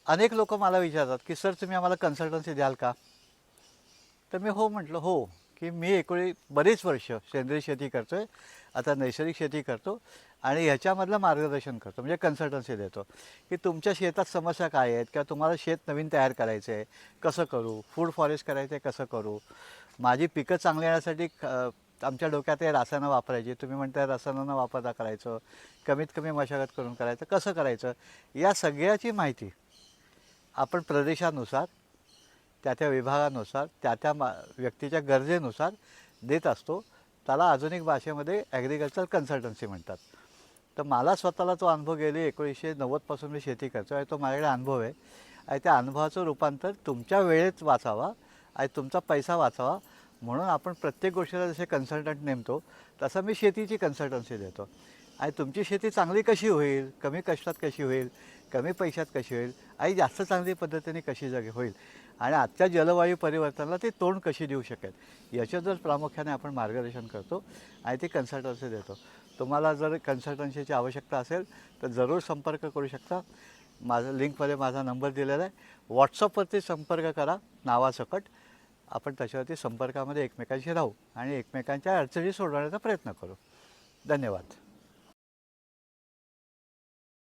अनेक लोक मला विचारतात की सर तुम्ही आम्हाला कन्सल्टन्सी द्याल का? तर मी हो म्हटलं हो, की मी बरीच वर्ष सेंद्रिय शेती करतो आहे, आता नैसर्गिक शेती करतो आणि ह्याच्यामधलं मार्गदर्शन करतो, म्हणजे कन्सल्टन्सी देतो की तुमच्या शेतात समस्या काय आहेत किंवा तुम्हाला शेत नवीन तयार करायचं आहे, कसं करू, फूड फॉरेस्ट करायचं आहे कसं करू, माझी पिकं चांगली येण्यासाठी आमच्या डोक्यात हे रासायनं वापरायची, तुम्ही म्हणताय रसायनं न वापरता करायचं, कमीत कमी मशागत करून करायचं, कसं करायचं, या सगळ्याची माहिती आपण प्रदेशानुसार त्या त्या विभागानुसार व्यक्तीच्या गरजेनुसार देत असतो. त्याला आधुनिक भाषेमध्ये ॲग्रिकल्चर कन्सल्टन्सी म्हणतात. तर मला स्वतःला तो अनुभव गेली 1990पासून मी शेती करतो आहे, तो माझ्याकडे अनुभव आहे आणि त्या अनुभवाचं रूपांतर तुमच्या वेळेत वाचावा आणि तुमचा पैसा वाचावा म्हणून आपण प्रत्येक गोष्टीला जसे कन्सल्टंट नेमतो तसं मी शेतीची कन्सल्टन्सी देतो आणि तुमची शेती चांगली कशी होईल, कमी कष्टात कशी होईल, कमी पैशात कशी होईल आणि जास्त चांगली पद्धतीने कशी होईल आणि आजच्या जलवायू परिवर्तनाला ती तोंड कशी देऊ शकेल याच्यातच प्रामुख्याने आपण मार्गदर्शन करतो आणि ती कन्सल्टन्सी देतो. तुम्हाला जर कन्सल्टन्सीची आवश्यकता असेल तर जरूर संपर्क करू शकता. माझं लिंकमध्ये माझा नंबर दिलेला आहे. व्हॉट्सअपवरती संपर्क करा नावासकट. आपण त्याच्यावरती संपर्कामध्ये एकमेकांशी राहू आणि एकमेकांच्या अडचणी सोडवण्याचा प्रयत्न करू. धन्यवाद.